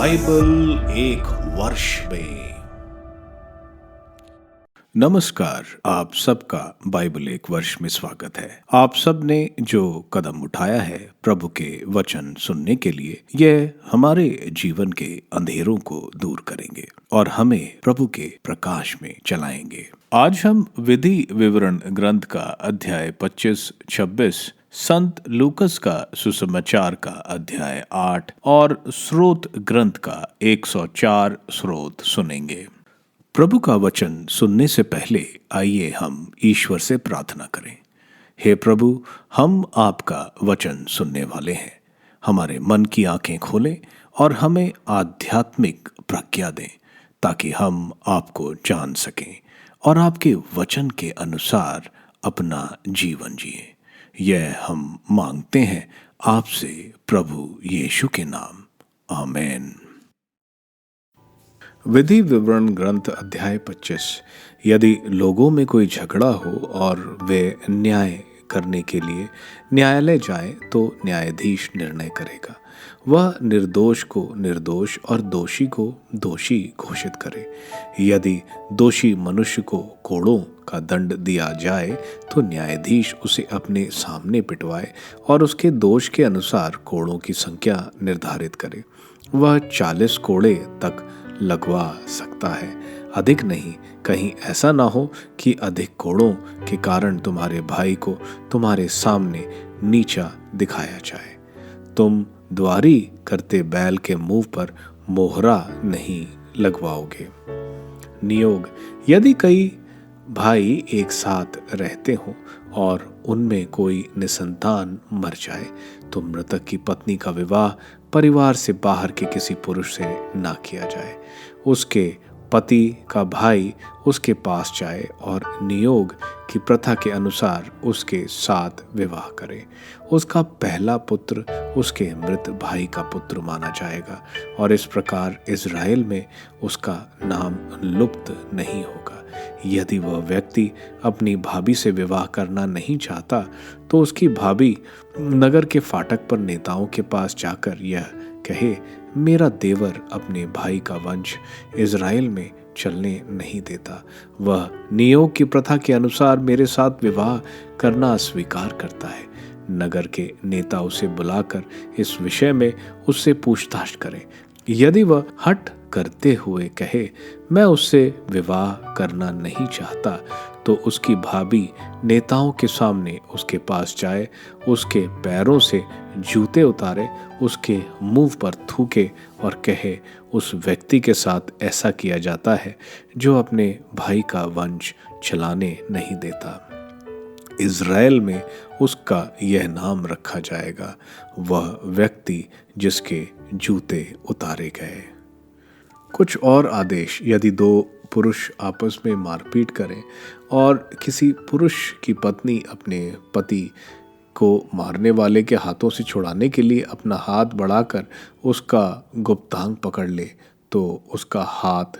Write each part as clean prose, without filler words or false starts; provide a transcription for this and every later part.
Bible एक वर्ष में। नमस्कार, आप सबका बाइबल एक वर्ष में स्वागत है। आप सब ने जो कदम उठाया है प्रभु के वचन सुनने के लिए, यह हमारे जीवन के अंधेरों को दूर करेंगे और हमें प्रभु के प्रकाश में चलाएंगे। आज हम विधि विवरण ग्रंथ का अध्याय 25, 26, संत लूकस का सुसमाचार का अध्याय 8 और स्रोत ग्रंथ का 104 स्रोत सुनेंगे। प्रभु का वचन सुनने से पहले आइए हम ईश्वर से प्रार्थना करें। हे प्रभु, हम आपका वचन सुनने वाले हैं। हमारे मन की आंखें खोलें और हमें आध्यात्मिक प्रज्ञा दें ताकि हम आपको जान सकें और आपके वचन के अनुसार अपना जीवन जिएं। यह हम मांगते हैं आपसे प्रभु यीशु के नाम, आमीन। विधि विवरण ग्रंथ अध्याय 25। यदि लोगों में कोई झगड़ा हो और वे न्याय करने के लिए न्यायालय जाए तो न्यायाधीश निर्णय करेगा। वह निर्दोष को निर्दोष और दोषी को दोषी घोषित करे। यदि दोषी मनुष्य को कोड़ों का दंड दिया जाए तो न्यायाधीश उसे अपने सामने पिटवाए और उसके दोष के अनुसार कोड़ों की संख्या निर्धारित करे। वह 40 कोड़े तक लगवा सकता है, अधिक नहीं। कहीं ऐसा ना हो कि अधिक कोड़ों के कारण तुम्हारे भाई को तुम्हारे सामने नीचा दिखाया जाए। तुम द्वारी करते बैल के मुंह पर मोहरा नहीं लगवाओगे। नियोग। यदि कई भाई एक साथ रहते हों और उनमें कोई निसंतान मर जाए तो मृतक की पत्नी का विवाह परिवार से बाहर के किसी पुरुष से ना किया जाए। उसके पति का भाई उसके पास जाए और नियोग की प्रथा के अनुसार उसके साथ विवाह करे। उसका पहला पुत्र उसके मृत भाई का पुत्र माना जाएगा और इस प्रकार इज़राइल में उसका नाम लुप्त नहीं होगा। यदि वह व्यक्ति अपनी भाभी से विवाह करना नहीं चाहता तो उसकी भाभी नगर के फाटक पर नेताओं के पास जाकर यह कहे, मेरा देवर अपने भाई का वंश इज़राइल में चलने नहीं देता। वह नियोग की प्रथा के अनुसार मेरे साथ विवाह करना अस्वीकार करता है। नगर के नेता उसे बुलाकर इस विषय में उससे पूछताछ करें। यदि वह हठ करते हुए कहे, मैं उससे विवाह करना नहीं चाहता, तो उसकी भाभी नेताओं के सामने उसके पास जाए, उसके पैरों से जूते उतारे, उसके मुंह पर थूके और कहे, उस व्यक्ति के साथ ऐसा किया जाता है जो अपने भाई का वंश चलाने नहीं देता। इज़राइल में उसका यह नाम रखा जाएगा, वह व्यक्ति जिसके जूते उतारे गए। कुछ और आदेश। यदि दो पुरुष आपस में मारपीट करें और किसी पुरुष की पत्नी अपने पति को मारने वाले के हाथों से छुड़ाने के लिए अपना हाथ बढ़ाकर उसका गुप्तांग पकड़ ले तो उसका हाथ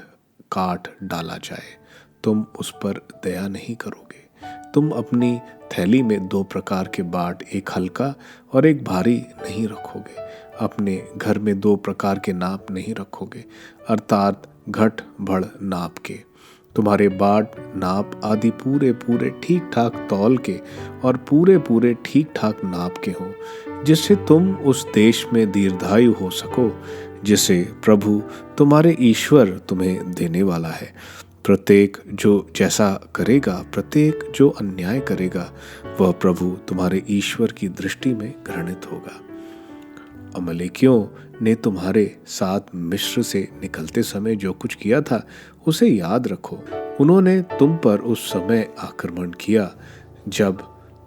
काट डाला जाए। तुम उस पर दया नहीं करोगे। तुम अपनी थैली में 2 प्रकार के बाट, एक हल्का और एक भारी नहीं रखोगे। अपने घर में 2 प्रकार के नाप नहीं रखोगे, अर्थात घट भड़ नाप के। तुम्हारे बाट, नाप आदि पूरे पूरे ठीक ठाक तौल के और पूरे पूरे ठीक ठाक नाप के हों, जिससे तुम उस देश में दीर्घायु हो सको जिसे प्रभु तुम्हारे ईश्वर तुम्हें देने वाला है। प्रत्येक जो जैसा करेगा, प्रत्येक जो अन्याय करेगा, वह प्रभु तुम्हारे ईश्वर की दृष्टि में घृणित होगा। अमलेकियों ने तुम्हारे साथ मिस्र से निकलते समय जो कुछ किया था उसे याद रखो। उन्होंने तुम पर उस समय आक्रमण किया जब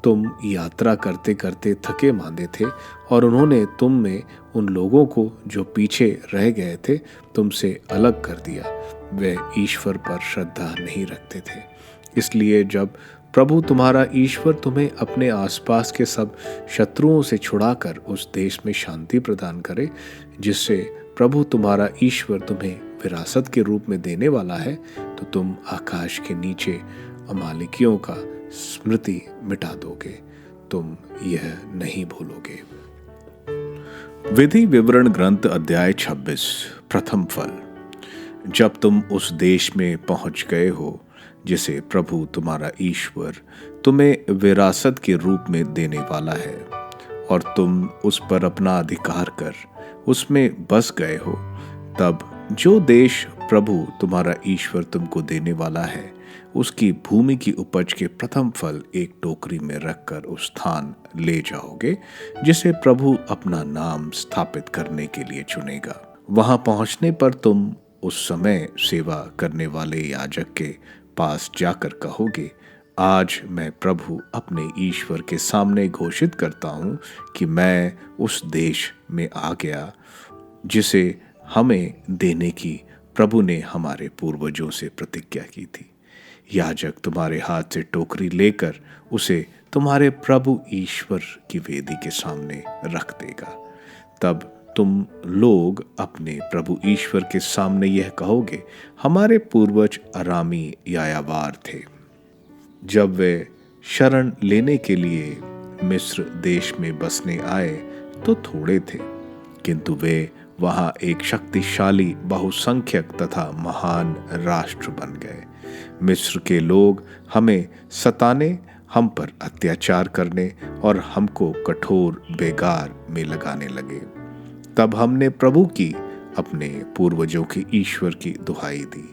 तुम यात्रा करते करते थके मांदे थे और उन्होंने तुम में उन लोगों को जो पीछे रह गए थे तुमसे अलग कर दिया। वे ईश्वर पर श्रद्धा नहीं रखते थे। इसलिए जब प्रभु तुम्हारा ईश्वर तुम्हें अपने आसपास के सब शत्रुओं से छुड़ाकर उस देश में शांति प्रदान करे जिससे प्रभु तुम्हारा ईश्वर तुम्हें विरासत के रूप में देने वाला है, तो तुम आकाश के नीचे अमालेकियों का स्मृति मिटा दोगे। तुम यह नहीं भूलोगे। विधि विवरण ग्रंथ अध्याय 26 प्रथम फल। जब तुम उस देश में पहुंच गए हो जिसे प्रभु तुम्हारा ईश्वर तुम्हें विरासत के रूप में देने वाला है, और तुम उस पर अपना अधिकार कर उसमें बस गए हो, तब जो देश प्रभु तुम्हारा ईश्वर तुमको देने वाला है उसकी भूमि की उपज के प्रथम फल एक टोकरी में रखकर उस स्थान ले जाओगे जिसे प्रभु अपना नाम स्थापित करने के लिए चुनेगा। वहां पहुंचने पर तुम उस समय सेवा करने वाले याजक के पास जाकर कहोगे, आज मैं प्रभु अपने ईश्वर के सामने घोषित करता हूं कि मैं उस देश में आ गया जिसे हमें देने की प्रभु ने हमारे पूर्वजों से प्रतिज्ञा की थी। याजक तुम्हारे हाथ से टोकरी लेकर उसे तुम्हारे प्रभु ईश्वर की वेदी के सामने रख देगा। तब तुम लोग अपने प्रभु ईश्वर के सामने यह कहोगे, हमारे पूर्वज अरामी यायावार थे। जब वे शरण लेने के लिए मिस्र देश में बसने आए तो थोड़े थे, किंतु वे वहां एक शक्तिशाली बहुसंख्यक तथा महान राष्ट्र बन गए। मिस्र के लोग हमें सताने, हम पर अत्याचार करने और हमको कठोर बेगार में लगाने लगे। तब हमने प्रभु की, अपने पूर्वजों के ईश्वर की दुहाई दी।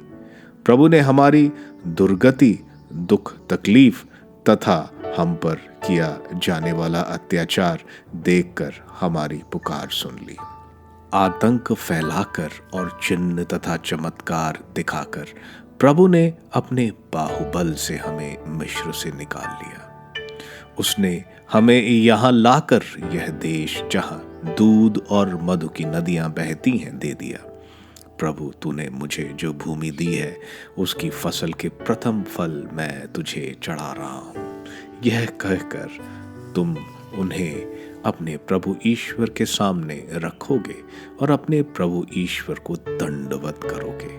प्रभु ने हमारी दुर्गति, दुख, तकलीफ तथा हम पर किया जाने वाला अत्याचार देखकर हमारी पुकार सुन ली। आतंक फैलाकर और चिन्ह तथा चमत्कार दिखाकर प्रभु ने अपने बाहुबल से हमें मिस्र से निकाल लिया। उसने हमें यहाँ लाकर यह देश जहाँ दूध और मधु की नदियां बहती हैं दे दिया। प्रभु, तूने मुझे जो भूमि दी है उसकी फसल के प्रथम फल मैं तुझे चढ़ा रहा हूँ। यह कहकर तुम उन्हें अपने प्रभु ईश्वर के सामने रखोगे और अपने प्रभु ईश्वर को दंडवत करोगे।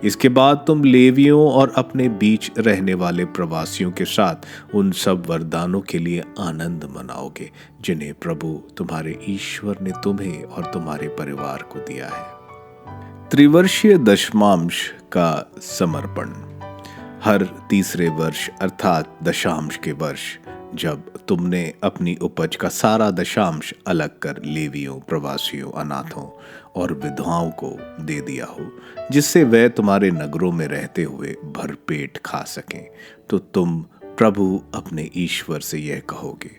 इसके बाद तुम लेवियों और अपने बीच रहने वाले प्रवासियों के साथ उन सब वरदानों के लिए आनंद मनाओगे जिन्हें प्रभु तुम्हारे ईश्वर ने तुम्हें और तुम्हारे परिवार को दिया है। त्रिवर्षीय दशमांश का समर्पण। हर तीसरे वर्ष अर्थात दशांश के वर्ष जब तुमने अपनी उपज का सारा दशांश अलग कर लेवियों, प्रवासियों, अनाथों और विधवाओं को दे दिया हो, जिससे वे तुम्हारे नगरों में रहते हुए भरपेट खा सकें, तो तुम प्रभु अपने ईश्वर से यह कहोगे,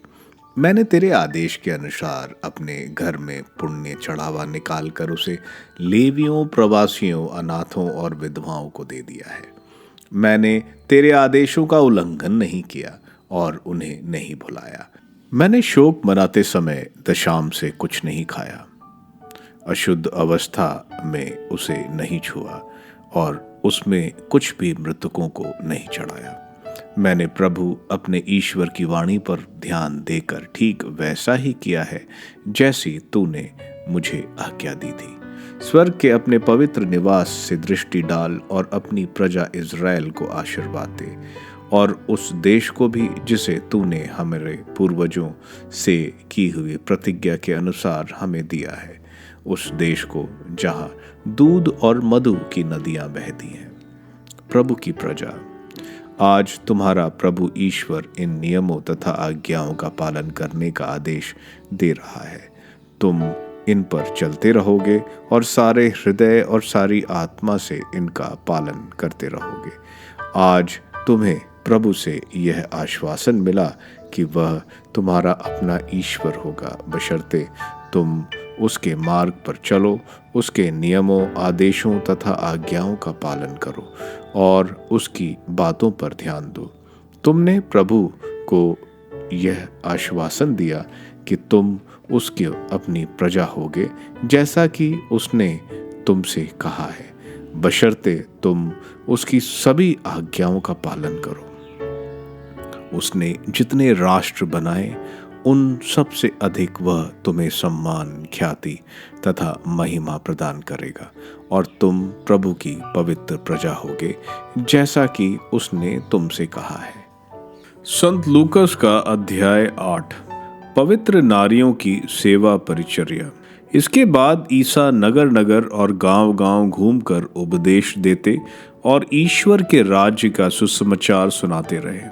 मैंने तेरे आदेश के अनुसार अपने घर में पुण्य चढ़ावा निकाल कर उसे लेवियों, प्रवासियों, अनाथों और विधवाओं को दे दिया है। मैंने तेरे आदेशों का उल्लंघन नहीं किया और उन्हें नहीं भुलाया। मैंने शोक मनाते समय दशाम से कुछ नहीं खाया, अशुद्ध अवस्था में उसे नहीं छुआ और उसमें कुछ भी मृतकों को नहीं चढ़ाया। मैंने प्रभु अपने ईश्वर की वाणी पर ध्यान देकर ठीक वैसा ही किया है जैसी तूने मुझे आज्ञा दी थी। स्वर्ग के अपने पवित्र निवास से दृष्टि डाल और अपनी प्रजा इज़राइल को आशीर्वाद दे, और उस देश को भी जिसे तूने हमारे पूर्वजों से की हुई प्रतिज्ञा के अनुसार हमें दिया है, उस देश को जहाँ दूध और मधु की नदियां बहती हैं। प्रभु की प्रजा, आज तुम्हारा प्रभु ईश्वर इन नियमों तथा आज्ञाओं का पालन करने का आदेश दे रहा है। तुम इन पर चलते रहोगे और सारे हृदय और सारी आत्मा से इनका पालन करते रहोगे। आज तुम्हें प्रभु से यह आश्वासन मिला कि वह तुम्हारा अपना ईश्वर होगा, बशर्ते तुम उसके मार्ग पर चलो, उसके नियमों, आदेशों तथा आज्ञाओं का पालन करो और उसकी बातों पर ध्यान दो। तुमने प्रभु को यह आश्वासन दिया कि तुम उसकी अपनी प्रजा होगे, जैसा कि उसने तुमसे कहा है, बशर्ते तुम उसकी सभी आज्ञाओं का पालन करो। उसने जितने राष्ट्र बनाए उन सब से अधिक वह तुम्हें सम्मान, ख्याति तथा महिमा प्रदान करेगा और तुम प्रभु की पवित्र प्रजा होगे, जैसा कि उसने तुमसे कहा है। संत लूकस का अध्याय 8। पवित्र नारियों की सेवा परिचर्या। इसके बाद ईसा नगर नगर और गांव गांव घूमकर उपदेश देते और ईश्वर के राज्य का सुसमाचार सुनाते रहे।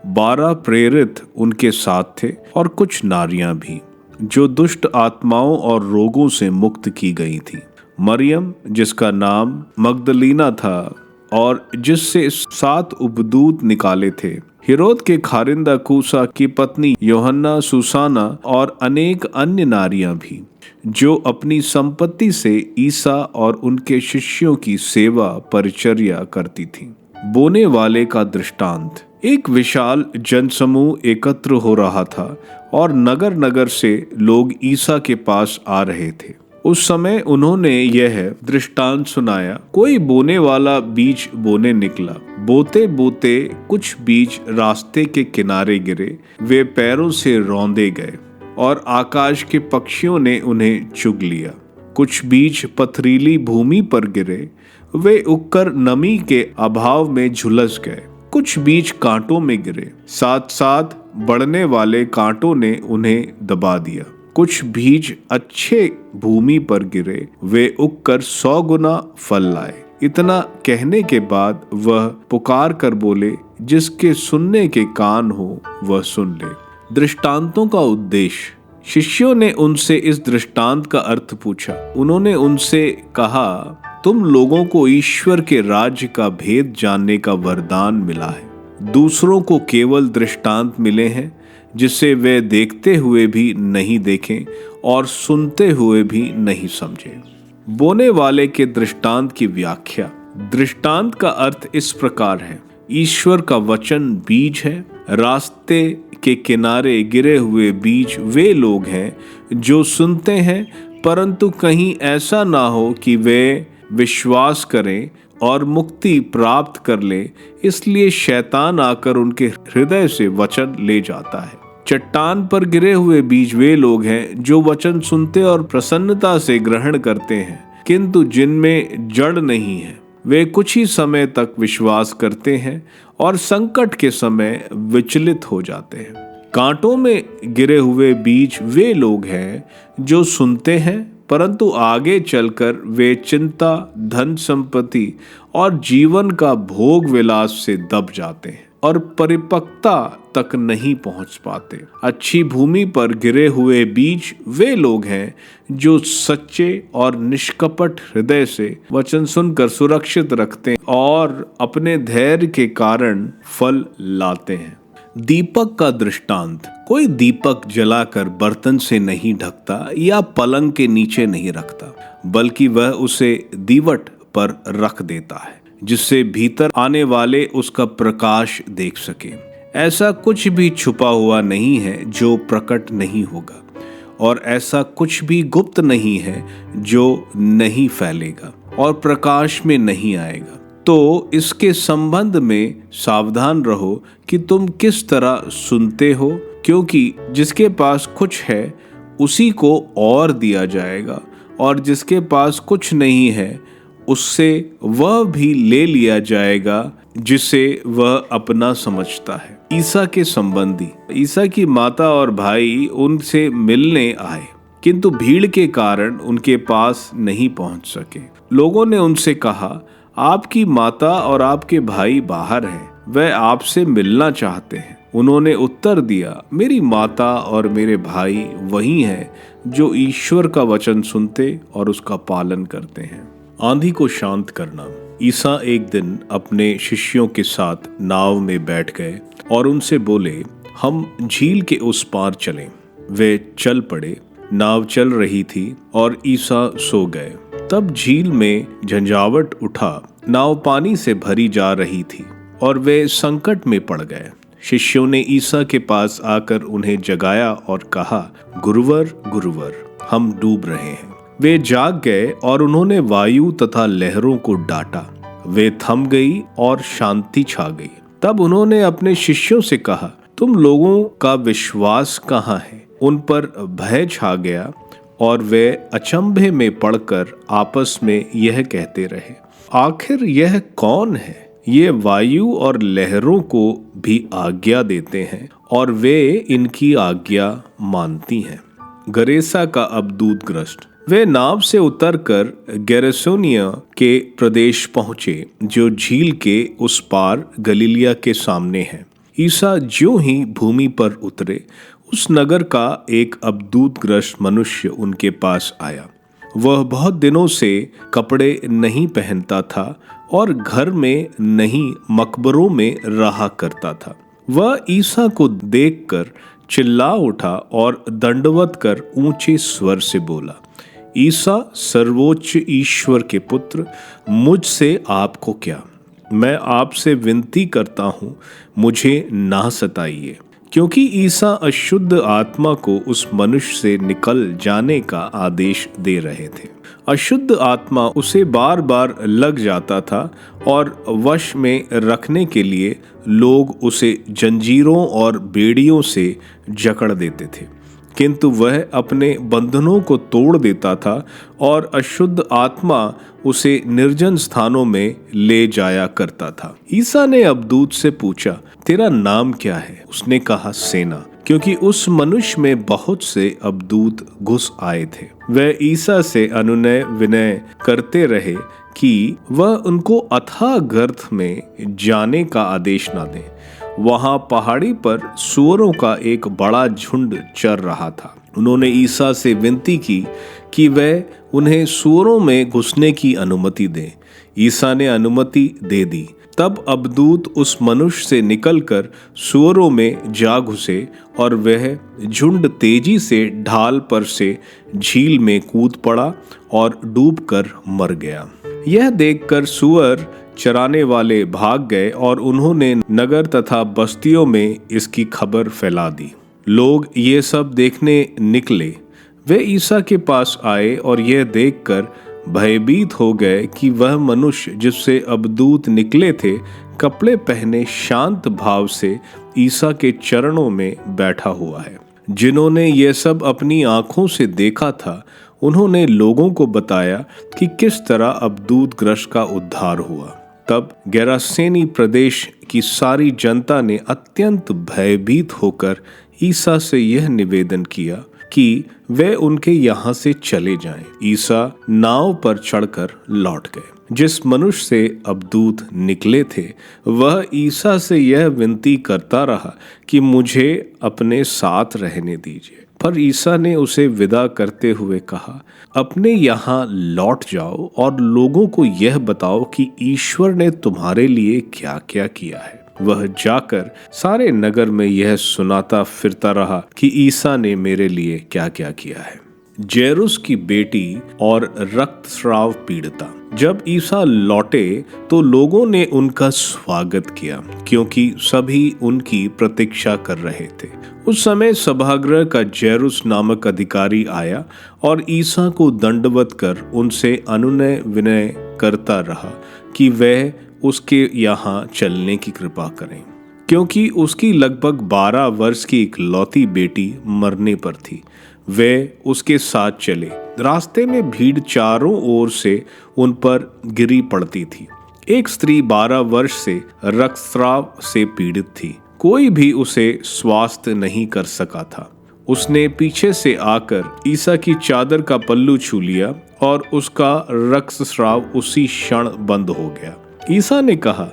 12 प्रेरित उनके साथ थे और कुछ नारियां भी, जो दुष्ट आत्माओं और रोगों से मुक्त की गई थी। मरियम, जिसका नाम मगदलीना था और जिससे 7 उपदूत निकाले थे, हेरोद के खारिंदा कूसा की पत्नी योहन्ना, सुसाना और अनेक अन्य नारियां भी, जो अपनी संपत्ति से ईसा और उनके शिष्यों की सेवा परिचर्या करती थीं। बोने वाले का दृष्टांत। एक विशाल जनसमूह एकत्र हो रहा था और नगर नगर से लोग ईसा के पास आ रहे थे। उस समय उन्होंने यह दृष्टांत सुनाया, कोई बोने वाला बीज बोने निकला। बोते बोते कुछ बीज रास्ते के किनारे गिरे, वे पैरों से रौंदे गए और आकाश के पक्षियों ने उन्हें चुग लिया। कुछ बीज पथरीली भूमि पर गिरे, वे उगकर नमी के अभाव में झुलस गए। कुछ बीज कांटों में गिरे, साथ साथ बढ़ने वाले कांटों ने उन्हें दबा दिया। कुछ बीज अच्छे भूमि पर गिरे, वे उगकर 100 गुना फल लाए। इतना कहने के बाद वह पुकार कर बोले, जिसके सुनने के कान हो वह सुन ले। दृष्टांतों का उद्देश्य। शिष्यों ने उनसे इस दृष्टांत का अर्थ पूछा। उन्होंने उनसे कहा, तुम लोगों को ईश्वर के राज्य का भेद जानने का वरदान मिला है। दूसरों को केवल दृष्टांत मिले हैं, जिसे वे देखते हुए भी नहीं देखें और सुनते हुए भी नहीं समझे। बोने वाले के दृष्टांत की व्याख्या। दृष्टांत का अर्थ इस प्रकार है, ईश्वर का वचन बीज है। रास्ते के किनारे गिरे हुए बीज वे लोग हैं जो सुनते हैं, परंतु कहीं ऐसा ना हो कि वे विश्वास करें और मुक्ति प्राप्त कर ले, इसलिए शैतान आकर उनके हृदय से वचन ले जाता है। चट्टान पर गिरे हुए बीज वे लोग हैं जो वचन सुनते और प्रसन्नता से ग्रहण करते हैं, किंतु जिनमें जड़ नहीं है। वे कुछ ही समय तक विश्वास करते हैं और संकट के समय विचलित हो जाते हैं। कांटों में गिरे हुए बीज वे लोग हैं जो सुनते हैं, परंतु आगे चलकर वे चिंता, धन संपत्ति और जीवन का भोग विलास से दब जाते हैं और परिपक्वता तक नहीं पहुंच पाते। अच्छी भूमि पर गिरे हुए बीज वे लोग हैं जो सच्चे और निष्कपट हृदय से वचन सुनकर सुरक्षित रखते हैं और अपने धैर्य के कारण फल लाते हैं। दीपक का दृष्टांत। कोई दीपक जलाकर बर्तन से नहीं ढकता या पलंग के नीचे नहीं रखता, बल्कि वह उसे दीवट पर रख देता है, जिससे भीतर आने वाले उसका प्रकाश देख सके। ऐसा कुछ भी छुपा हुआ नहीं है जो प्रकट नहीं होगा, और ऐसा कुछ भी गुप्त नहीं है जो नहीं फैलेगा और प्रकाश में नहीं आएगा। तो इसके संबंध में सावधान रहो कि तुम किस तरह सुनते हो, क्योंकि जिसके पास कुछ है उसी को और दिया जाएगा, और जिसके पास कुछ नहीं है उससे वह भी ले लिया जाएगा जिसे वह अपना समझता है। ईसा के संबंधी। ईसा की माता और भाई उनसे मिलने आए, किंतु भीड़ के कारण उनके पास नहीं पहुंच सके। लोगों ने उनसे कहा, आपकी माता और आपके भाई बाहर हैं, वह आपसे मिलना चाहते हैं। उन्होंने उत्तर दिया, मेरी माता और मेरे भाई वही हैं जो ईश्वर का वचन सुनते और उसका पालन करते हैं। आंधी को शांत करना। ईसा एक दिन अपने शिष्यों के साथ नाव में बैठ गए और उनसे बोले, हम झील के उस पार चलें। वे चल पड़े। नाव चल रही थी और ईसा सो गए। तब झील में झंझावट उठा, नाव पानी से भरी जा रही थी और वे संकट में पड़ गए। शिष्यों ने ईसा के पास आकर उन्हें जगाया और कहा, गुरुवर गुरुवर, हम डूब रहे हैं। वे जाग गए और उन्होंने वायु तथा लहरों को डांटा। वे थम गई और शांति छा गई। तब उन्होंने अपने शिष्यों से कहा, तुम लोगों का विश्वास कहाँ है? उन पर भय छा गया और वे अचंभे में पड़कर आपस में यह कहते रहे, आखिर यह कौन है? ये वायु और लहरों को भी आज्ञा देते हैं और वे इनकी आज्ञा मानती हैं। गरेसा का अबदूतग्रस्त। वे नाव से उतरकर गेरसोनिया के प्रदेश पहुंचे, जो झील के उस पार गलीलिया के सामने है। ईसा ज्यों ही भूमि पर उतरे, उस नगर का एक अबदूतग्रस्त मनुष्य उनके पास आया। वह बहुत दिनों से कपड़े नहीं पहनता था और घर में नहीं मकबरों में रहा करता था। वह ईसा को देखकर चिल्ला उठा और दंडवत कर ऊंचे स्वर से बोला, ईसा सर्वोच्च ईश्वर के पुत्र, मुझसे आपको क्या? मैं आपसे विनती करता हूँ, मुझे ना सताइए। क्योंकि ईसा अशुद्ध आत्मा को उस मनुष्य से निकल जाने का आदेश दे रहे थे। अशुद्ध आत्मा उसे बार बार लग जाता था और वश में रखने के लिए लोग उसे जंजीरों और बेड़ियों से जकड़ देते थे, किंतु वह अपने बंधनों को तोड़ देता था और अशुद्ध आत्मा उसे निर्जन स्थानों में ले जाया करता था। ईसा ने अबदूत से पूछा, तेरा नाम क्या है? उसने कहा, सेना, क्योंकि उस मनुष्य में बहुत से अबदूत घुस आए थे। वह ईसा से अनुनय विनय करते रहे कि वह उनको अथाह गर्त में जाने का आदेश न दे। वहां पहाड़ी पर सूअरों का एक बड़ा झुंड चर रहा था। उन्होंने ईसा से विनती की कि वह उन्हें सूअरों में घुसने की अनुमति दे। ईसा ने अनुमति दे दी। तब अबदूत उस मनुष्य से निकलकर सूअरों में जा घुसे और वह झुंड तेजी से ढाल पर से झील में कूद पड़ा और डूबकर मर गया। यह देखकर सूअर चराने वाले भाग गए और उन्होंने नगर तथा बस्तियों में इसकी खबर फैला दी। लोग ये सब देखने निकले। वे ईसा के पास आए और यह देखकर भयभीत हो गए कि वह मनुष्य जिससे अबदूत निकले थे, कपड़े पहने शांत भाव से ईसा के चरणों में बैठा हुआ है। जिन्होंने ये सब अपनी आंखों से देखा था, उन्होंने लोगों को बताया कि किस तरह अबदूतग्रस्त का उद्धार हुआ। तब गेरासेनी प्रदेश की सारी जनता ने अत्यंत भयभीत होकर ईसा से यह निवेदन किया कि वे उनके यहाँ से चले जाएं। ईसा नाव पर चढ़कर लौट गए। जिस मनुष्य से अबदूत निकले थे, वह ईसा से यह विनती करता रहा कि मुझे अपने साथ रहने दीजिए। पर ईसा ने उसे विदा करते हुए कहा, अपने यहाँ लौट जाओ और लोगों को यह बताओ कि ईश्वर ने तुम्हारे लिए क्या क्या किया है। वह जाकर सारे नगर में यह सुनाता फिरता रहा कि ईसा ने मेरे लिए क्या क्या किया है। जैरुस की बेटी और रक्तस्राव पीड़िता। जब ईसा लौटे तो लोगों ने उनका स्वागत किया, क्योंकि सभी उनकी प्रतीक्षा कर रहे थे। उस समय सभागृह का जैरुस नामक अधिकारी आया और ईसा को दंडवत कर उनसे अनुनय विनय करता रहा कि वह उसके यहाँ चलने की कृपा करें, क्योंकि उसकी लगभग 12 वर्ष की इकलौती बेटी मरने पर थी। वे उसके साथ चले। रास्ते में भीड़ चारों ओर से उन पर गिरी पड़ती थी। एक स्त्री 12 वर्ष से रक्तस्राव से पीड़ित थी। कोई भी उसे स्वास्थ्य नहीं कर सका था। उसने पीछे से आकर ईसा की चादर का पल्लू छू लिया और उसका रक्तस्राव उसी क्षण बंद हो गया। ईसा ने कहा,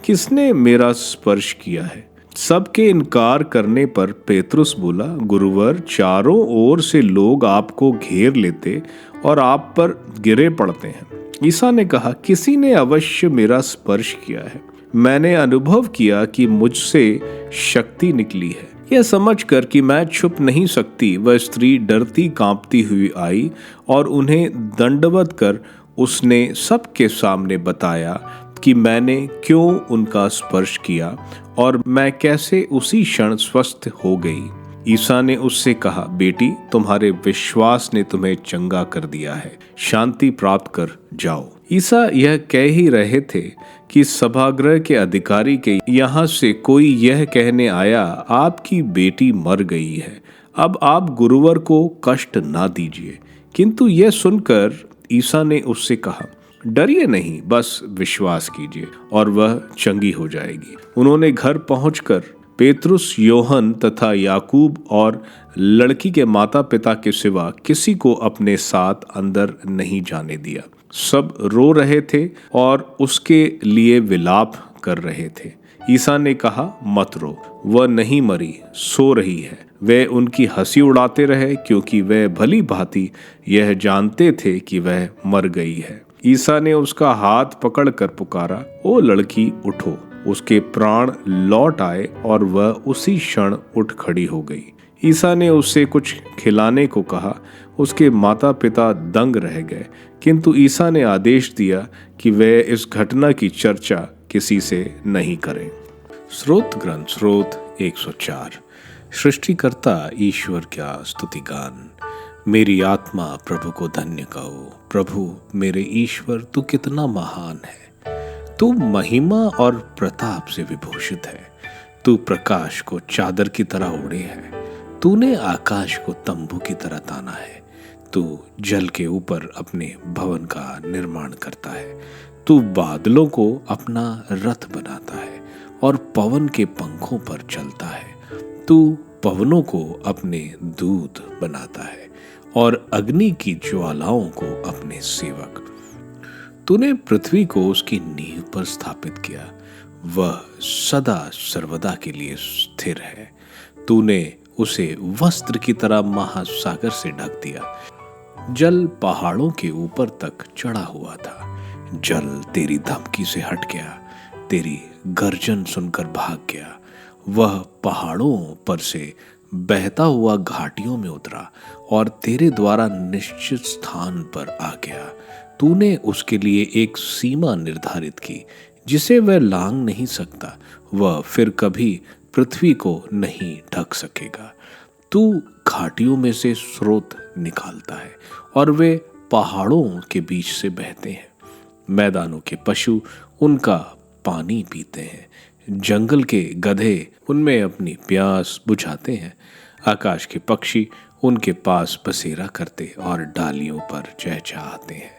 किसने मेरा स्पर्श किया है? सबके इनकार करने पर पेतरुस बोला, गुरुवर, चारों ओर से लोग आपको घेर लेते और आप पर गिरे पड़ते हैं। ईसा ने कहा, किसी ने अवश्य मेरा स्पर्श किया है। मैंने अनुभव किया कि मुझसे शक्ति निकली है। यह समझकर कि मैं छुप नहीं सकती, वह स्त्री डरती कांपती हुई आई और उन्हें दंडवत कर उसने सबके सामने बताया कि मैंने क्यों उनका स्पर्श किया और मैं कैसे उसी क्षण स्वस्थ हो गई। ईसा ने उससे कहा, बेटी, तुम्हारे विश्वास ने तुम्हें चंगा कर दिया है, शांति प्राप्त कर जाओ। ईसा यह कह ही रहे थे कि सभागृह के अधिकारी के यहाँ से कोई यह कहने आया, आपकी बेटी मर गई है, अब आप गुरुवर को कष्ट ना दीजिए। किंतु यह सुनकर ईसा ने उससे कहा, डरिए नहीं, बस विश्वास कीजिए और वह चंगी हो जाएगी। उन्होंने घर पहुंचकर पेतरुस, योहन तथा याकूब और लड़की के माता पिता के सिवा किसी को अपने साथ अंदर नहीं जाने दिया। सब रो रहे थे और उसके लिए विलाप कर रहे थे। ईसा ने कहा, मत रो, वह नहीं मरी, सो रही है। वे उनकी हंसी उड़ाते रहे, क्योंकि वे भली भांति यह जानते थे कि वह मर गई है। ईसा ने उसका हाथ पकड़कर पुकारा, ओ लड़की, उठो। उसके प्राण लौट आए और वह उसी क्षण उठ खड़ी हो गई। ईसा ने उससे कुछ खिलाने को कहा। उसके माता पिता दंग रह गए, किंतु ईसा ने आदेश दिया कि वे इस घटना की चर्चा किसी से नहीं करें। स्रोत ग्रंथ स्रोत 104। सृष्टिकर्ता ईश्वर का स्तुति गान। मेरी आत्मा प्रभु को धन्य कहो। प्रभु मेरे ईश्वर, तू कितना महान है। तू महिमा और प्रताप से विभूषित है। तू प्रकाश को चादर की तरह ओढ़े है। तूने आकाश को तंबू की तरह ताना है। तू जल के ऊपर अपने भवन का निर्माण करता है। तू बादलों को अपना रथ बनाता है और पवन के पंखों पर चलता है। तू पवनों को अपने दूत बनाता है और अग्नि की ज्वालाओं को अपने सेवक। तूने पृथ्वी को उसकी नींव पर स्थापित किया, वह सदा सर्वदा के लिए स्थिर है। तूने उसे वस्त्र की तरह महासागर से ढक दिया। जल पहाड़ों के ऊपर तक चढ़ा हुआ था। जल तेरी धमकी से हट गया, तेरी गर्जन सुनकर भाग गया। वह पहाड़ों पर से बहता हुआ घाटियों में उतरा और तेरे द्वारा निश्चित स्थान पर आ गया। तूने उसके लिए एक सीमा निर्धारित की जिसे वह लांघ नहीं सकता। वह फिर कभी पृथ्वी को नहीं ढक सकेगा। तू घाटियों में से स्रोत निकालता है और वे पहाड़ों के बीच से बहते हैं। मैदानों के पशु उनका पानी पीते हैं। जंगल के गधे उनमें अपनी प्यास बुझाते हैं। आकाश के पक्षी उनके पास बसेरा करते और डालियों पर चहचहाते हैं।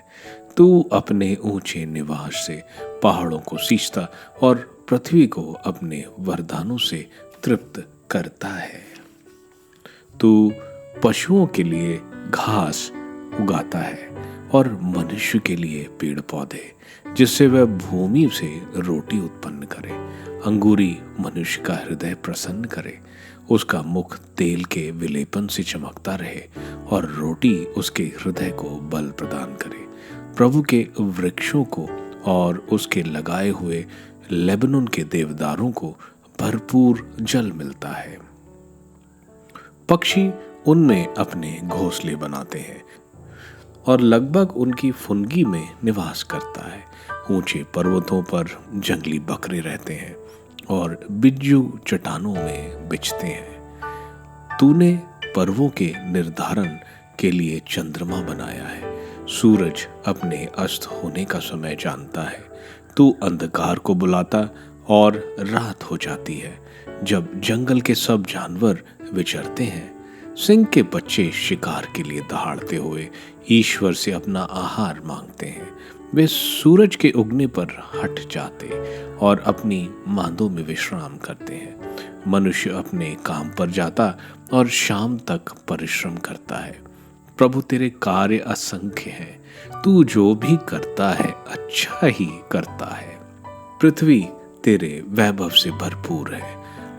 तू अपने ऊंचे निवास से पहाड़ों को सींचता और पृथ्वी को अपने वरदानों से तृप्त करता है। तू पशुओं के लिए घास उगाता है और मनुष्य के लिए पेड़ पौधे, जिससे वह भूमि से रोटी उत्पन्न करे। अंगूरी मनुष्य का हृदय प्रसन्न करे, उसका मुख तेल के विलेपन से चमकता रहे और रोटी उसके हृदय को बल प्रदान करे। प्रभु के वृक्षों को और उसके लगाए हुए लेबनोन के देवदारों को भरपूर जल मिलता है। पक्षी उनमें अपने घोंसले बनाते हैं और लगभग उनकी फुनगी में निवास करता है। ऊंचे पर्वतों पर जंगली बकरे रहते हैं और बिज्जू चट्टानों में बिछते हैं। तूने पर्वों के निर्धारण के लिए चंद्रमा बनाया है। सूरज अपने अस्त होने का समय जानता है। तू अंधकार को बुलाता और रात हो जाती है। जब जंगल के सब जानवर विचरते हैं, सिंह के बच्चे शिकार के लिए दहाड़ते हुए ईश्वर से अपना आहार मांगते हैं। वे सूरज के उगने पर हट जाते और अपनी मांदों में विश्राम करते हैं। मनुष्य अपने काम पर जाता और शाम तक परिश्रम करता है। प्रभु तेरे कार्य असंख्य हैं। तू जो भी करता है अच्छा ही करता है। पृथ्वी तेरे वैभव से भरपूर है।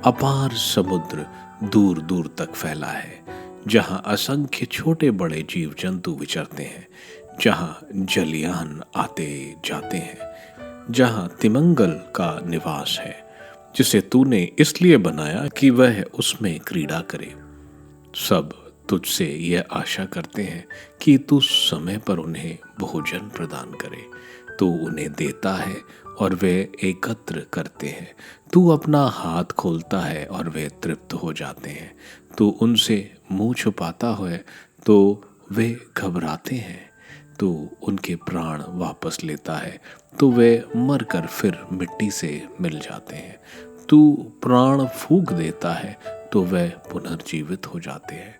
अपार समुद्र दूर दूर तक फैला है, जहाँ असंख्य छोटे बड़े जीव जंतु विचरते हैं, जहाँ जलयान आते जाते हैं, जहाँ तिमंगल का निवास है, जिसे तूने इसलिए बनाया कि वह उसमें क्रीड़ा करे। सब तुझसे यह आशा करते हैं कि तू समय पर उन्हें भोजन प्रदान करे। तू उन्हें देता है और वे एकत्र करते हैं। तू अपना हाथ खोलता है और वे तृप्त हो जाते हैं। तू उनसे मुंह छुपाता है तो वे घबराते हैं। तू उनके प्राण वापस लेता है तो वे मरकर फिर मिट्टी से मिल जाते हैं। तू प्राण फूंक देता है तो वे पुनर्जीवित हो जाते हैं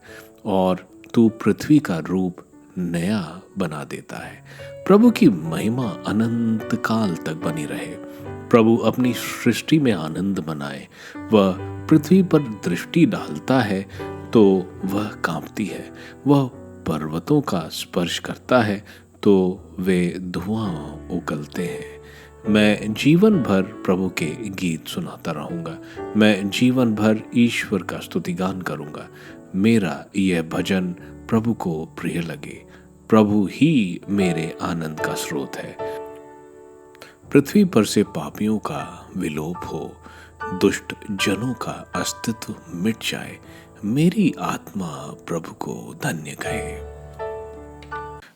और तू पृथ्वी का रूप नया बना देता है। प्रभु की महिमा अनंत काल तक बनी रहे। प्रभु अपनी सृष्टि में आनंद मनाए। वह पृथ्वी पर दृष्टि डालता है तो वह कांपती है, वह पर्वतों का स्पर्श करता है तो वे धुआं उगलते हैं। मैं जीवन भर प्रभु के गीत सुनाता रहूंगा, मैं जीवन भर ईश्वर का स्तुतिगान करूंगा। मेरा यह भजन प्रभु को प्रिय लगे, प्रभु ही मेरे आनंद का स्रोत है। पृथ्वी पर से पापियों का विलोप हो, दुष्ट जनों का अस्तित्व मिट जाए, मेरी आत्मा प्रभु को धन्य कहे।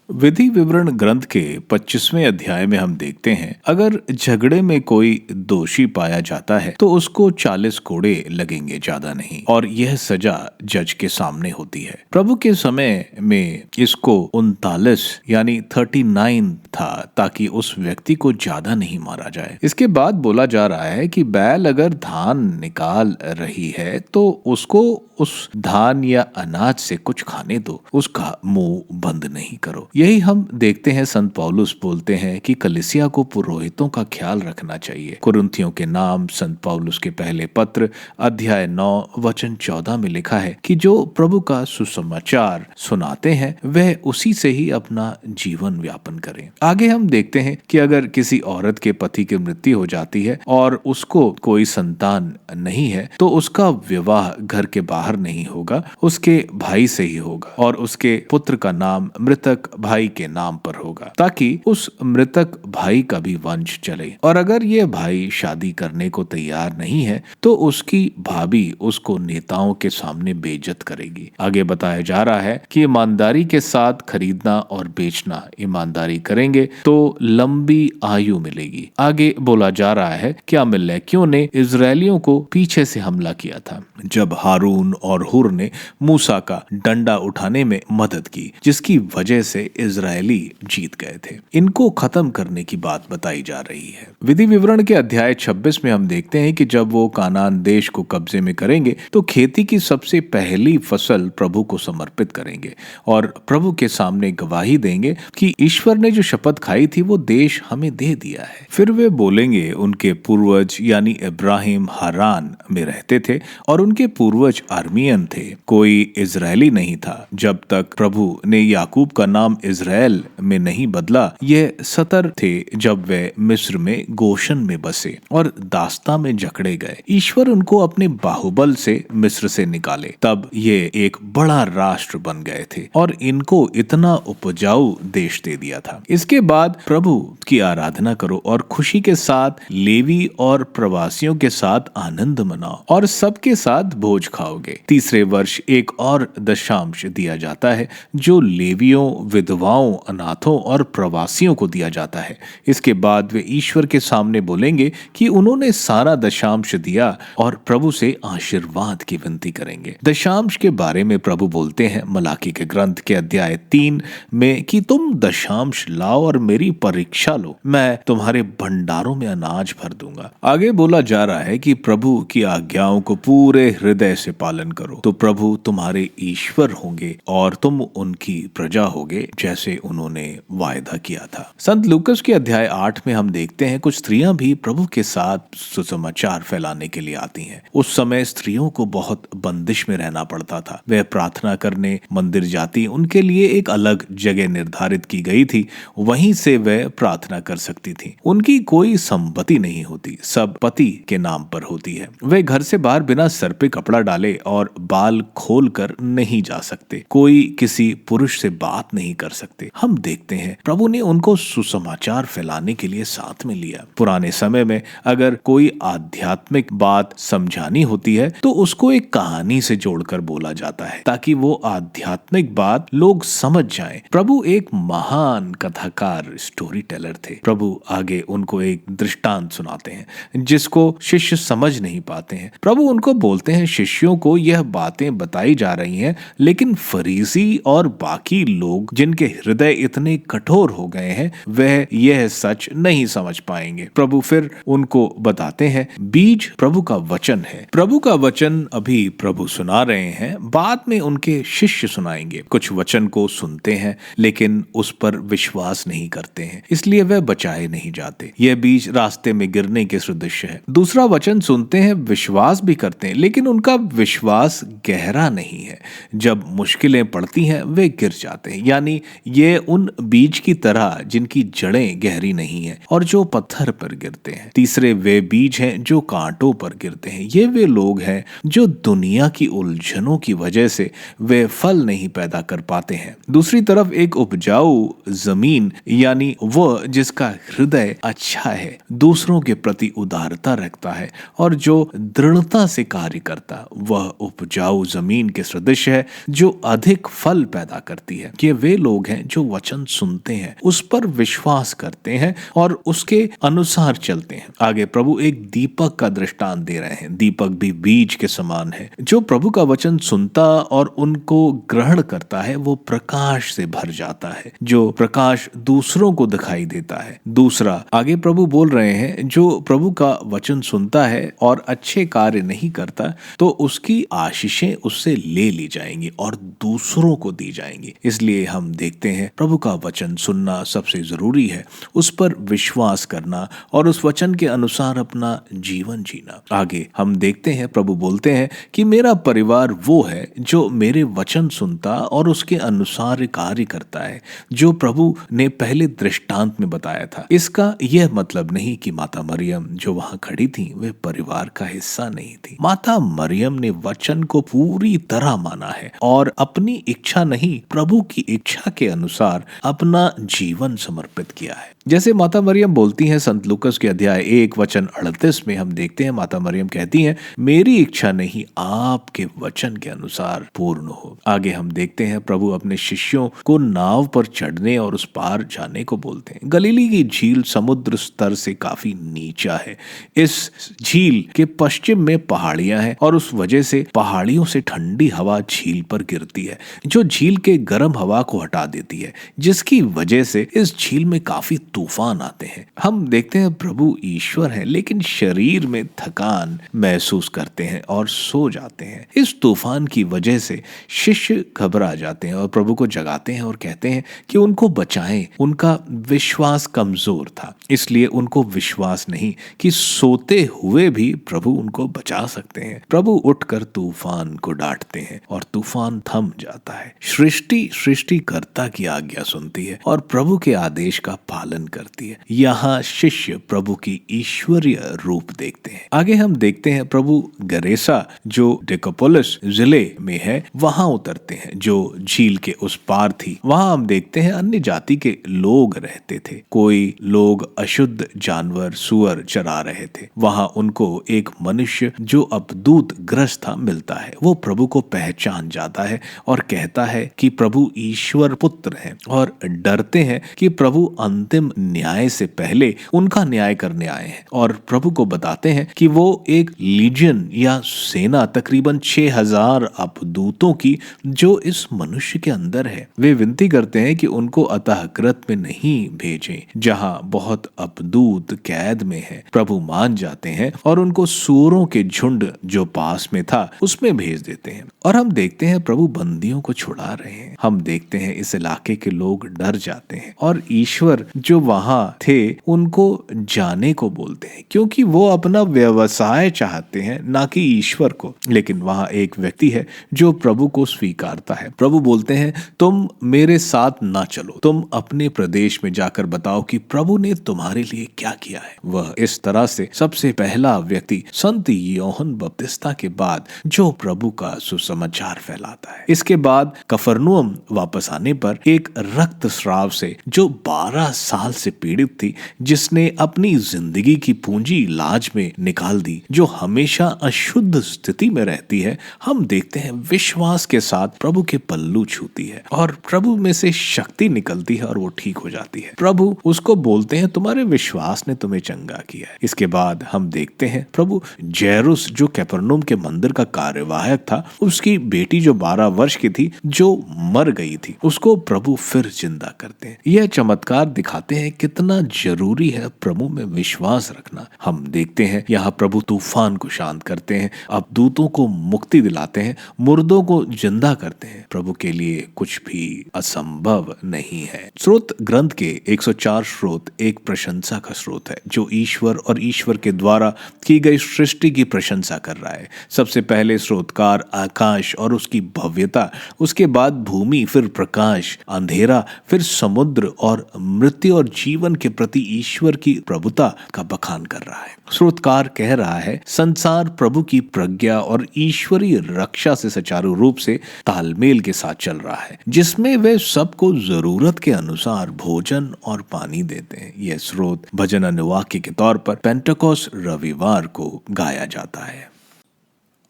विधि विवरण ग्रंथ के 25वें अध्याय में हम देखते हैं, अगर झगड़े में कोई दोषी पाया जाता है तो उसको 40 कोड़े लगेंगे, ज्यादा नहीं, और यह सजा जज के सामने होती है। प्रभु के समय में इसको 39 यानी 39 था, ताकि उस व्यक्ति को ज्यादा नहीं मारा जाए। इसके बाद बोला जा रहा है कि बैल अगर धान निकाल रही है तो उसको उस धान या अनाज से कुछ खाने दो, उसका मुंह बंद नहीं करो। यही हम देखते हैं संत पौलुस बोलते हैं कि कलीसिया को पुरोहितों का ख्याल रखना चाहिए। कुरिन्थियों के नाम संत पौलुस के पहले पत्र अध्याय 9 वचन 14 में लिखा है कि जो प्रभु का सुसमाचार सुनाते हैं वह उसी से ही अपना जीवन व्यापन करें। आगे हम देखते हैं कि अगर किसी औरत के पति की मृत्यु हो जाती है और उसको कोई संतान नहीं है तो उसका विवाह घर के बाहर नहीं होगा, उसके भाई से ही होगा, और उसके पुत्र का नाम मृतक भाई के नाम पर होगा, ताकि उस मृतक भाई का भी वंश चले। और अगर ये भाई शादी करने को तैयार नहीं है तो उसकी भाभी उसको नेताओं के सामने बेइज्जत करेगी। आगे बताया जा रहा है कि ईमानदारी के साथ खरीदना और बेचना, ईमानदारी करेंगे तो लंबी आयु मिलेगी। आगे बोला जा रहा है कि अमालेकियों ने इजरायलियों को पीछे से हमला किया था, जब हारून और हुर ने मूसा का डंडा उठाने में मदद की, जिसकी वजह से इजरायली जीत गए थे। इनको खत्म करने की बात बताई जा रही है। विधि विवरण के अध्याय 26 में हम देखते हैं कि जब वो कानान देश को कब्जे में करेंगे तो खेती की सबसे पहली फसल प्रभु को समर्पित करेंगे और प्रभु के सामने गवाही देंगे कि ईश्वर ने जो शपथ खाई थी वो देश हमें दे दिया है। फिर वे बोलेंगे उनके पूर्वज यानी इब्राहिम हारान में रहते थे और उनके पूर्वज अर्मियन थे, कोई इजरायली नहीं था। जब तक प्रभु ने याकूब का नाम इजराइल में नहीं बदला, ये 70 थे जब वे मिस्र में गोशन में बसे और दास्ता में जकड़े गए। ईश्वर उनको अपने बाहुबल से मिस्र से निकाले, तब ये एक बड़ा राष्ट्र बन गए थे और इनको इतना उपजाऊ देश दे दिया था। इसके बाद प्रभु की आराधना करो और खुशी के साथ लेवी और प्रवासियों के साथ आनंद मनाओ और सबके साथ भोज खाओगे। तीसरे वर्ष एक और दशांश दिया जाता है जो लेवियों, विधवाओं, अनाथों और प्रवासियों को दिया जाता है। इसके बाद वे ईश्वर के सामने बोलेंगे कि उन्होंने सारा दशांश दिया और प्रभु से आशीर्वाद की विनती करेंगे। दशांश के बारे में प्रभु बोलते हैं मलाकी के ग्रंथ के अध्याय 3 में कि तुम दशांश लाओ और मेरी परीक्षा लो, मैं तुम्हारे भंडारों में अनाज भर दूंगा। आगे बोला जा रहा है कि प्रभु की आज्ञाओं को पूरे हृदय से पालन करो तो प्रभु तुम्हारे ईश्वर होंगे और तुम उनकी प्रजा होगे, जैसे उन्होंने वायदा किया था। संत लूकस के अध्याय 8 में हम देखते हैं कुछ स्त्रियां भी प्रभु के साथ सुसमाचार फैलाने के लिए आती हैं। उस समय स्त्रियों को बहुत बंदिश में रहना पड़ता था। वह प्रार्थना करने मंदिर जाती, उनके लिए एक अलग जगह निर्धारित की गई थी, वहीं से वह प्रार्थना कर सकती थी। उनकी कोई संपत्ति नहीं होती, सब पति के नाम पर होती है। वे घर से बाहर बिना सर पे कपड़ा डाले और बाल खोल कर नहीं जा सकते, कोई किसी पुरुष से बात नहीं कर सकते। हम देखते हैं प्रभु ने उनको सुसमाचार फैलाने के लिए साथ में लिया। पुराने समय में अगर कोई आध्यात्मिक बात समझानी होती है तो उसको एक कहानी से जोड़कर बोला जाता है ताकि वो आध्यात्मिक बात लोग समझ जाएं। प्रभु एक महान कथाकार, स्टोरी टेलर थे। प्रभु आगे उनको एक दृष्टांत सुनाते हैं जिसको शिष्य समझ नहीं पाते हैं। प्रभु उनको बोलते हैं शिष्यों को यह बातें बताई जा रही हैं, लेकिन फरीसी और बाकी लोग जिनके जिनके हृदय इतने कठोर हो गए हैं वह यह सच नहीं समझ पाएंगे। प्रभु फिर उनको बताते हैं बीज प्रभु का वचन है। प्रभु का वचन अभी प्रभु सुना रहे हैं, बाद में उनके शिष्य सुनाएंगे। कुछ वचन को सुनते हैं लेकिन उस पर विश्वास नहीं करते हैं, इसलिए वह बचाए नहीं जाते। यह बीज रास्ते में गिरने के सदृश है। दूसरा वचन सुनते हैं, विश्वास भी करते हैं, लेकिन उनका विश्वास गहरा नहीं है। जब मुश्किलें पड़ती हैं वे गिर जाते हैं। यानी ये उन बीज की तरह जिनकी जड़ें गहरी नहीं है और जो पत्थर पर गिरते हैं। तीसरे वे बीज हैं जो कांटों पर गिरते हैं। ये वे लोग हैं जो दुनिया की उलझनों की वजह से वे फल नहीं पैदा कर पाते हैं। दूसरी तरफ एक उपजाऊ जमीन यानी वह जिसका हृदय अच्छा है, दूसरों के प्रति उदारता रखता है और जो दृढ़ता से कार्य करता, वह उपजाऊ जमीन के सदृश है जो अधिक फल पैदा करती है। ये वे लोग हैं जो वचन सुनते हैं, उस पर विश्वास करते हैं और उसके अनुसार चलते हैं। आगे प्रभु एक दीपक का दृष्टांत दे रहे हैं। दीपक भी बीज के समान है। जो प्रभु का वचन सुनता और उनको ग्रहण करता है वो प्रकाश से भर जाता है, जो प्रकाश दूसरों को दिखाई देता है। दूसरा, आगे प्रभु बोल रहे हैं जो प्रभु का वचन सुनता है और अच्छे कार्य नहीं करता तो उसकी आशीषें उससे ले ली जाएंगी और दूसरों को दी जाएंगी। इसलिए हम देखते हैं प्रभु का वचन सुनना सबसे जरूरी है, उस पर विश्वास करना और उस वचन के अनुसार अपना जीवन जीना। आगे हम देखते हैं प्रभु बोलते हैं कि मेरा परिवार वो है जो मेरे वचन सुनता और उसके अनुसार कार्य करता है, जो प्रभु ने पहले दृष्टांत में बताया था। इसका यह मतलब नहीं कि माता मरियम जो वहां खड़ी थी वे परिवार का हिस्सा नहीं थी। माता मरियम ने वचन को पूरी तरह माना है और अपनी इच्छा नहीं प्रभु की इच्छा के अनुसार अपना जीवन समर्पित किया है। जैसे माता मरियम बोलती हैं संत लूकास के अध्याय 1 वचन 38 में हम देखते हैं माता मरियम कहती हैं मेरी इच्छा नहीं आपके वचन के अनुसार पूर्ण हो। आगे हम देखते हैं प्रभु अपने शिष्यों को नाव पर चढ़ने और उस पार जाने को बोलते हैं। गलीली की झील समुद्र स्तर से काफी नीचा है। इस झील के पश्चिम में पहाड़ियां हैं और उस वजह से पहाड़ियों से ठंडी हवा झील पर गिरती है जो झील के गर्म हवा को हटा देती है, जिसकी वजह से इस झील में काफी तूफान आते हैं। हम देखते हैं प्रभु ईश्वर है लेकिन शरीर में थकान महसूस करते हैं और सो जाते हैं। इस तूफान की वजह से शिष्य घबरा जाते हैं और प्रभु को जगाते हैं और कहते हैं कि उनको बचाएं। उनका विश्वास कमजोर था, इसलिए उनको विश्वास नहीं कि सोते हुए भी प्रभु उनको बचा सकते हैं। प्रभु उठकर तूफान को डांटते हैं और तूफान थम जाता है। सृष्टिकर्ता की आज्ञा सुनती है और प्रभु के आदेश का पालन करती है। यहाँ शिष्य प्रभु की ईश्वरीय रूप देखते हैं। आगे हम देखते हैं प्रभु गरेसा जो डेकापोलिस जिले में है वहां उतरते हैं जो झील के उस पार थी। वहां हम देखते हैं अन्य जाति के लोग रहते थे। कोई लोग अशुद्ध जानवर सुअर चरा रहे थे। वहां उनको एक मनुष्य जो अपदूत ग्रस्त था मिलता है। वो प्रभु को पहचान जाता है और कहता है कि प्रभु ईश्वर पुत्र हैं और डरते हैं कि प्रभु अंतिम न्याय से पहले उनका न्याय करने आए हैं और प्रभु को बताते हैं कि वो एक लीजियन या सेना तकरीबन 6000 अपदूतों की जो इस मनुष्य के अंदर है। वे विनती करते हैं कि उनको अतःकृत में नहीं भेजें जहां बहुत अपदूत कैद में है। प्रभु मान जाते हैं और उनको सूअरों के झुंड जो पास में था उसमें भेज देते हैं और हम देखते हैं प्रभु बंदियों को छुड़ा रहे हैं। हम देखते हैं इस इलाके के लोग डर जाते हैं और ईश्वर जो वहां थे उनको जाने को बोलते हैं क्योंकि वो अपना व्यवसाय चाहते हैं ना कि ईश्वर को। लेकिन वहां एक व्यक्ति है जो प्रभु को स्वीकारता है। प्रभु बोलते हैं तुम मेरे साथ ना चलो, तुम अपने प्रदेश में जाकर बताओ कि प्रभु ने तुम्हारे लिए क्या किया है। वह इस तरह से सबसे पहला व्यक्ति संत यूहन्ना बपतिस्ता के बाद जो प्रभु का सुसमाचार फैलाता है। इसके बाद कफरनहूम वापस आने पर एक रक्तस्राव से जो 12 साल से पीड़ित थी, जिसने अपनी जिंदगी की पूंजी लाज में निकाल दी, जो हमेशा अशुद्ध स्थिति में रहती है, हम देखते हैं विश्वास के साथ प्रभु के पल्लू छूती है और प्रभु में से शक्ति निकलती है और वो ठीक हो जाती है। प्रभु उसको बोलते हैं, तुम्हारे विश्वास ने तुम्हें चंगा किया है। इसके बाद हम देखते हैं प्रभु जैरुस, जो कफरनहूम के मंदिर का कार्यवाहक था, उसकी बेटी जो 12 वर्ष की थी, जो मर गई थी, उसको प्रभु फिर जिंदा करते हैं। यह चमत्कार दिखाते हैं कितना जरूरी है प्रभु में विश्वास रखना। हम देखते हैं यहाँ प्रभु तूफान को शांत करते हैं, अब दूतों को मुक्ति दिलाते हैं, मुर्दों को जिंदा करते हैं। प्रभु के लिए कुछ भी असंभव नहीं है। स्रोत ग्रंथ के 104 स्रोत एक प्रशंसा का स्रोत है, जो ईश्वर और ईश्वर के द्वारा की गई सृष्टि की प्रशंसा कर रहा है। सबसे पहले स्रोतकार आकाश और उसकी भव्यता, उसके बाद भूमि, फिर प्रकाश, अंधेरा, फिर समुद्र और मृत्यु और जीवन के प्रति ईश्वर की प्रभुता का बखान कर रहा है। स्रोतकार कह रहा है, संसार प्रभु की प्रज्ञा और ईश्वरीय रक्षा से सुचारू रूप से तालमेल के साथ चल रहा है, जिसमें वे सबको जरूरत के अनुसार भोजन और पानी देते हैं। यह स्रोत भजन अनुवाक्य के तौर पर पेंटेकोस्ट रविवार को गाया जाता है।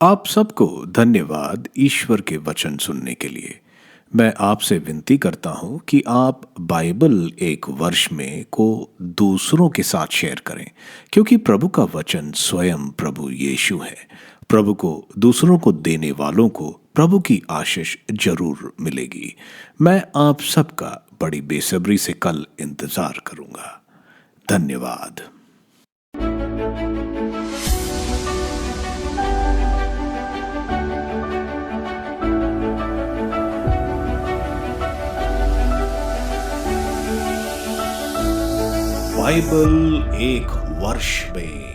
आप सबको धन्यवाद ईश्वर के वचन सुनने के लिए। मैं आपसे विनती करता हूं कि आप बाइबल एक वर्ष में को दूसरों के साथ शेयर करें, क्योंकि प्रभु का वचन स्वयं प्रभु यीशु है। प्रभु को दूसरों को देने वालों को प्रभु की आशीष जरूर मिलेगी। मैं आप सबका बड़ी बेसब्री से कल इंतजार करूंगा। धन्यवाद। बाइबल एक वर्ष में